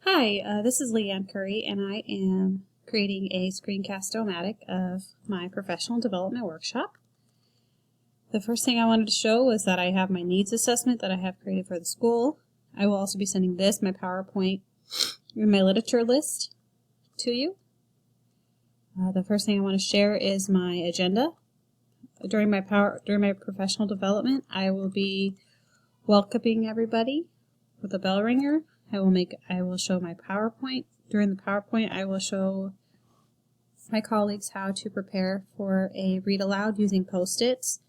Hi, this is Leanne Curry, and I am creating a screencast-o-matic of my professional development workshop. The first thing I wanted to show was that I have my needs assessment that I have created for the school. I will also be sending this, my PowerPoint, and my literature list to you. The first thing I want to share is my agenda. During my professional development, I will be welcoming everybody with a bell ringer. I will show my PowerPoint. During the PowerPoint, I will show my colleagues how to prepare for a read aloud using Post-its.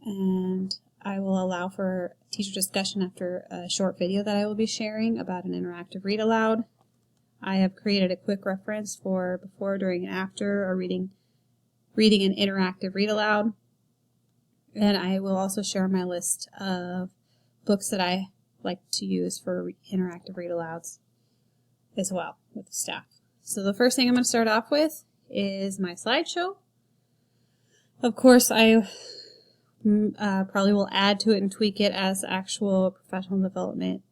And I will allow for teacher discussion after a short video that I will be sharing about an interactive read aloud. I have created a quick reference for before, during, and after or reading an interactive read aloud. And I will also share my list of books that I like to use for interactive read alouds as well with the staff. So the first thing I'm going to start off with is my slideshow. Of course, I probably will add to it and tweak it as actual professional development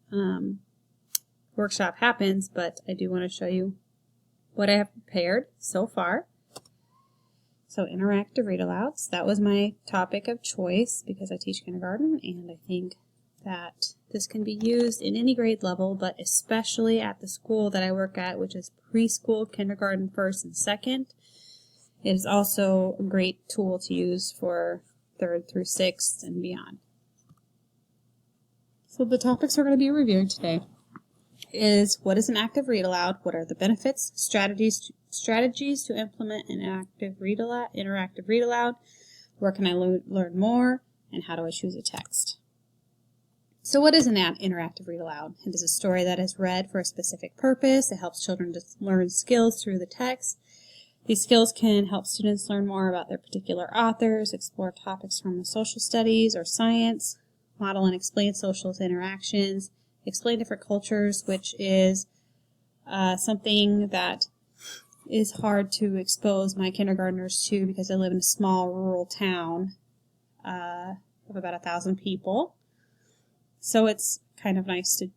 workshop happens, but I do want to show you what I have prepared so far. So interactive read alouds, that was my topic of choice because I teach kindergarten, and I think that this can be used in any grade level, but especially at the school that I work at, which is preschool, kindergarten, first, and second. It is also a great tool to use for third through sixth and beyond. So the topics we're going to be reviewing today is what is an active read aloud, what are the benefits, strategies to implement an interactive read aloud, where can I learn more, and how do I choose a text. So what is an interactive read aloud? It is a story that is read for a specific purpose. It helps children to learn skills through the text. These skills can help students learn more about their particular authors, explore topics from the social studies or science, model and explain social interactions, explain different cultures, which is something that is hard to expose my kindergartners to because I live in a small rural town of about 1,000 people. So it's kind of nice to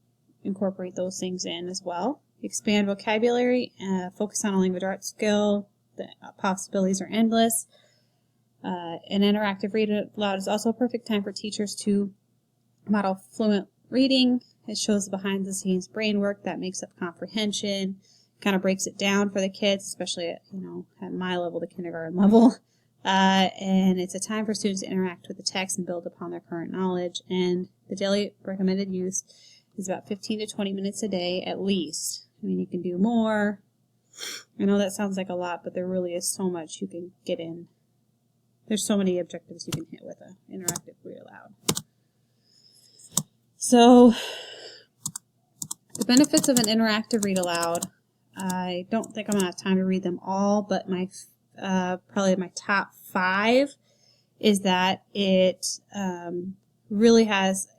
incorporate those things in as well. Expand vocabulary, focus on a language arts skill. The possibilities are endless. An interactive read aloud is also a perfect time for teachers to model fluent reading. It shows the behind the scenes brain work that makes up comprehension, kind of breaks it down for the kids, especially at my level, the kindergarten level. And it's a time for students to interact with the text and build upon their current knowledge. And the daily recommended use is about 15 to 20 minutes a day at least. I mean, you can do more. I know that sounds like a lot, but there really is so much you can get in. There's so many objectives you can hit with an interactive read aloud. So, the benefits of an interactive read aloud, I don't think I'm going to have time to read them all, but probably my top 5 is that it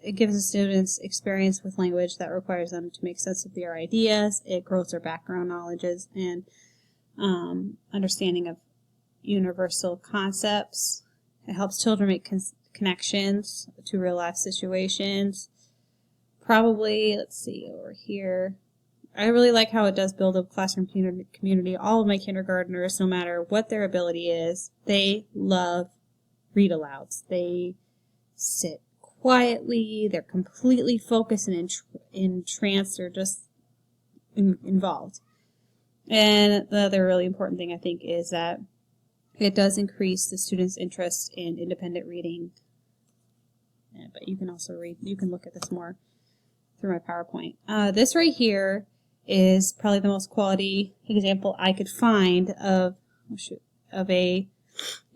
it gives the students experience with language that requires them to make sense of their ideas. It grows their background knowledges and understanding of universal concepts. It helps children make connections to real life situations. Probably, let's see over here. I really like how it does build a classroom community. All of my kindergartners, no matter what their ability is, they love read alouds. They sit quietly, they're completely focused and entranced, they're just involved. And the other really important thing I think is that it does increase the students' interest in independent reading. But you can also look at this more through my PowerPoint. This right here is probably the most quality example I could find of a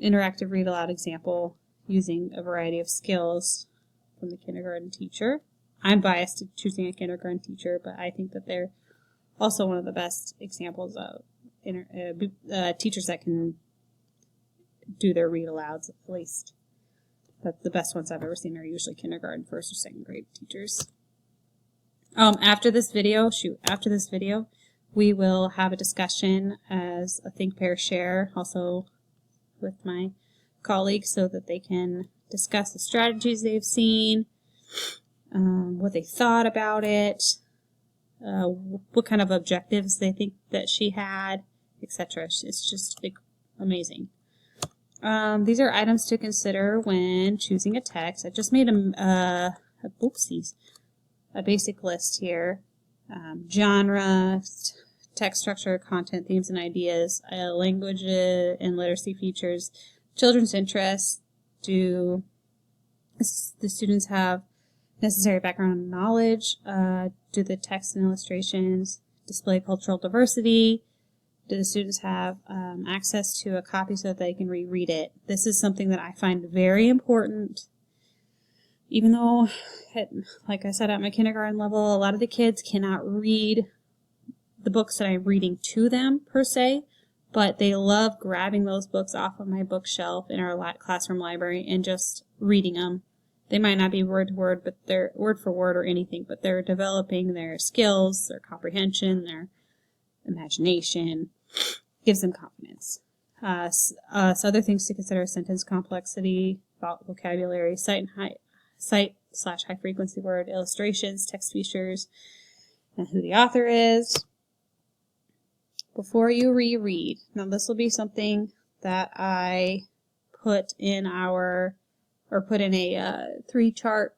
interactive read aloud example using a variety of skills from the kindergarten teacher. I'm biased to choosing a kindergarten teacher, but I think that they're also one of the best examples of teachers that can do their read alouds, at least. But the best ones I've ever seen are usually kindergarten, first or second grade teachers. After this video, we will have a discussion as a think, pair, share, also with my colleagues so that they can discuss the strategies they've seen, what they thought about it, what kind of objectives they think that she had, etc. It's just like amazing. These are items to consider when choosing a text. I just made a basic list here. Genre, text structure, content, themes, and ideas, language and literacy features, children's interests. Do the students have necessary background knowledge? Do the text and illustrations display cultural diversity? Do the students have access to a copy so that they can reread it? This is something that I find very important. Even though, like I said, at my kindergarten level, a lot of the kids cannot read the books that I'm reading to them, per se, but they love grabbing those books off of my bookshelf in our classroom library and just reading them. They might not be word to word, but they're word for word or anything, but they're developing their skills, their comprehension, their imagination. Gives them confidence. So other things to consider: sentence complexity, vocabulary, cite/high frequency word, illustrations, text features, and who the author is. Before you reread, now this will be something that I put in a 3-chart,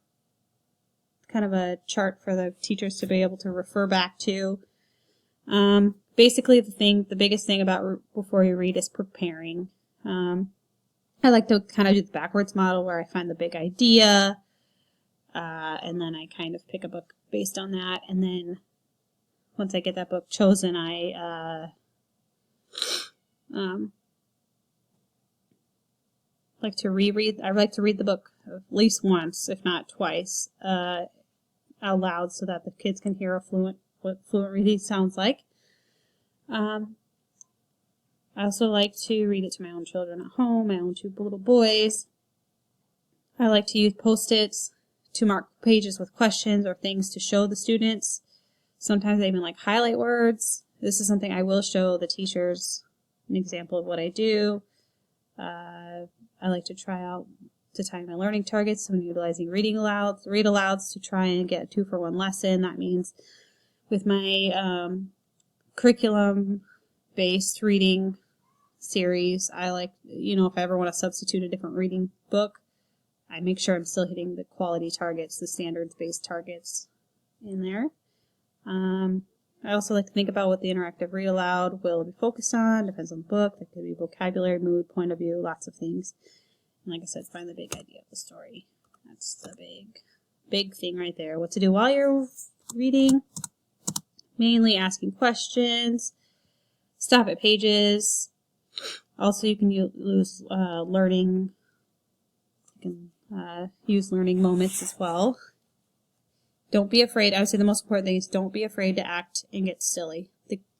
kind of a chart for the teachers to be able to refer back to. Basically, the biggest thing about before you read is preparing. I like to kind of do the backwards model where I find the big idea, and then I kind of pick a book based on that, and then once I get that book chosen, I like to reread. I like to read the book at least once, if not twice, out loud, so that the kids can hear what fluent reading sounds like. I also like to read it to my own children at home, my own 2 little boys. I like to use Post-its to mark pages with questions or things to show the students. Sometimes I even like highlight words. This is something I will show the teachers an example of what I do. I like to try out to time my learning targets when utilizing read alouds to try and get a 2-for-1 lesson. That means with my curriculum-based reading series, I like, if I ever want to substitute a different reading book, I make sure I'm still hitting the quality targets, the standards-based targets in there. I also like to think about what the interactive read aloud will be focused on. Depends on the book. That could be vocabulary, mood, point of view, lots of things. And like I said, find the big idea of the story. That's the big thing right there. What to do while you're reading. Mainly asking questions. Stop at pages. Also, you can use learning. You can use learning moments as well. Don't be afraid. I would say the most important thing is don't be afraid to act and get silly.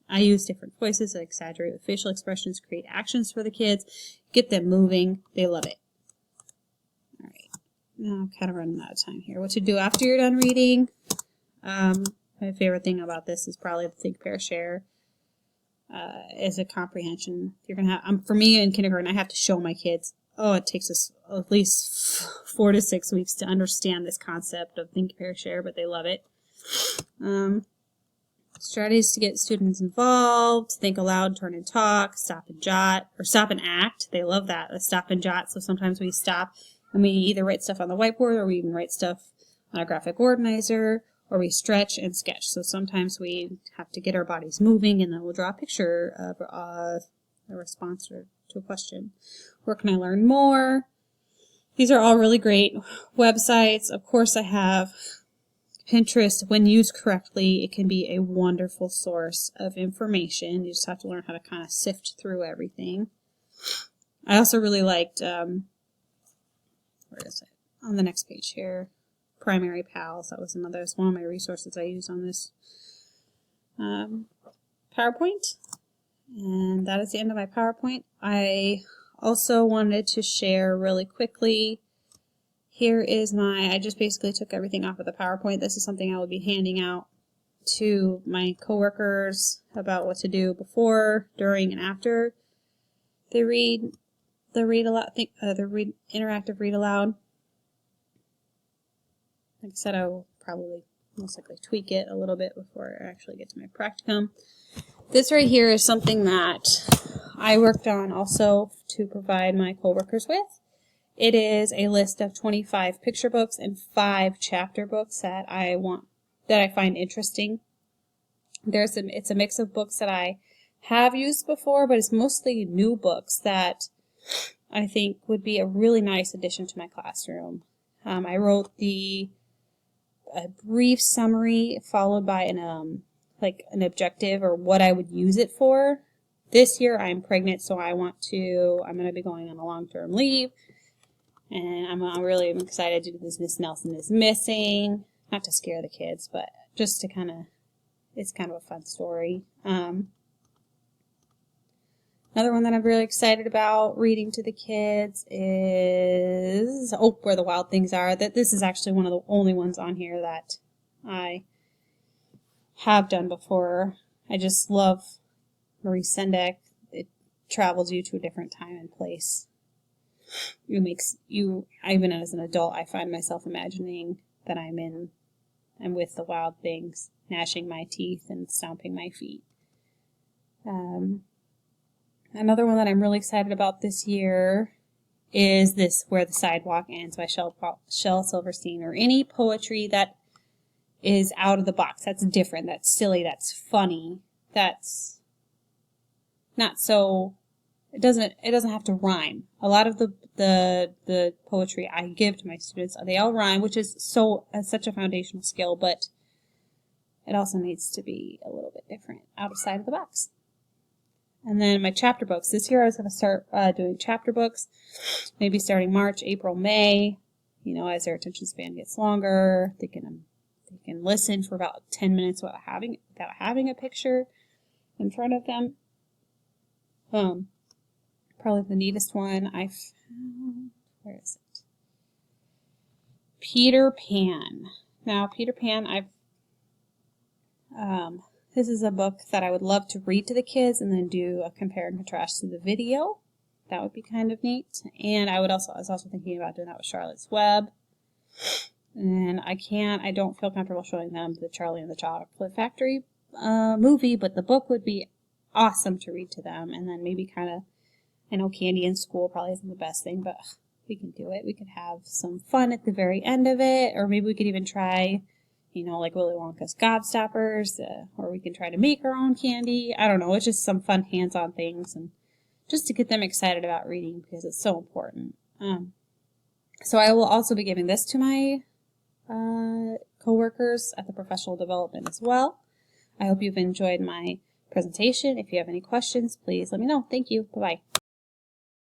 I use different voices, I exaggerate with facial expressions, create actions for the kids, get them moving. They love it. All right. Now I'm kind of running out of time here. What to do after you're done reading? My favorite thing about this is probably the think, pair, share. Is a comprehension. You're gonna have. For me in kindergarten, I have to show my kids. Oh, it takes us at least 4 to 6 weeks to understand this concept of think, pair, share, but they love it. Strategies to get students involved: think aloud, turn and talk, stop and jot, or stop and act. They love that, the stop and jot. So sometimes we stop and we either write stuff on the whiteboard or we even write stuff on a graphic organizer, or we stretch and sketch. So sometimes we have to get our bodies moving, and then we'll draw a picture of a response to a question. Where can I learn more? These are all really great websites. Of course, I have Pinterest. When used correctly, it can be a wonderful source of information. You just have to learn how to kind of sift through everything. I also really liked, where is it? On the next page here, Primary Pals. That was one of my resources I used on this PowerPoint. And that is the end of my PowerPoint. I also wanted to share really quickly. Here is I just basically took everything off of the PowerPoint. This is something I will be handing out to my coworkers about what to do before, during, and after they read the interactive read aloud. Like I said, I will probably most likely tweak it a little bit before I actually get to my practicum. This right here is something that I worked on also to provide my coworkers with. It is a list of 25 picture books and 5 chapter books that I find interesting. It's a mix of books that I have used before, but it's mostly new books that I think would be a really nice addition to my classroom. I wrote a brief summary followed by an objective or what I would use it for. This year I'm pregnant, so I'm going to be going on a long-term leave, and I'm really excited to do this Miss Nelson is Missing. Not to scare the kids, but just to it's kind of a fun story. Another one that I'm really excited about reading to the kids is Where the Wild Things Are. This is actually one of the only ones on here that I have done before. I just love Marie Sendak. It travels you to a different time and place. Even as an adult, I find myself imagining that I'm with the wild things, gnashing my teeth and stomping my feet. Another one that I'm really excited about this year is this Where the Sidewalk Ends by Shel Silverstein, or any poetry that is out of the box, that's different, that's silly, that's funny, that's not so, it doesn't have to rhyme. A lot of the poetry I give to my students, they all rhyme, which is such a foundational skill, but it also needs to be a little bit different, outside of the box. And then my chapter books. This year I was going to start doing chapter books, maybe starting March, April, May. As their attention span gets longer, they can listen for about 10 minutes without having a picture in front of them. Probably the neatest one I found. Where is it? Peter Pan. Now, Peter Pan, this is a book that I would love to read to the kids and then do a compare and contrast to the video. That would be kind of neat. And I was also thinking about doing that with Charlotte's Web. And I don't feel comfortable showing them the Charlie and the Chocolate Factory movie, but the book would be awesome to read to them. And then maybe I know candy in school probably isn't the best thing, but we can do it. We could have some fun at the very end of it, or maybe we could even try, like Willy Wonka's Gobstoppers, or we can try to make our own candy. I don't know. It's just some fun hands-on things, and just to get them excited about reading because it's so important. So I will also be giving this to my coworkers at the professional development as well. I hope you've enjoyed my presentation. If you have any questions, please let me know. Thank you. Bye-bye.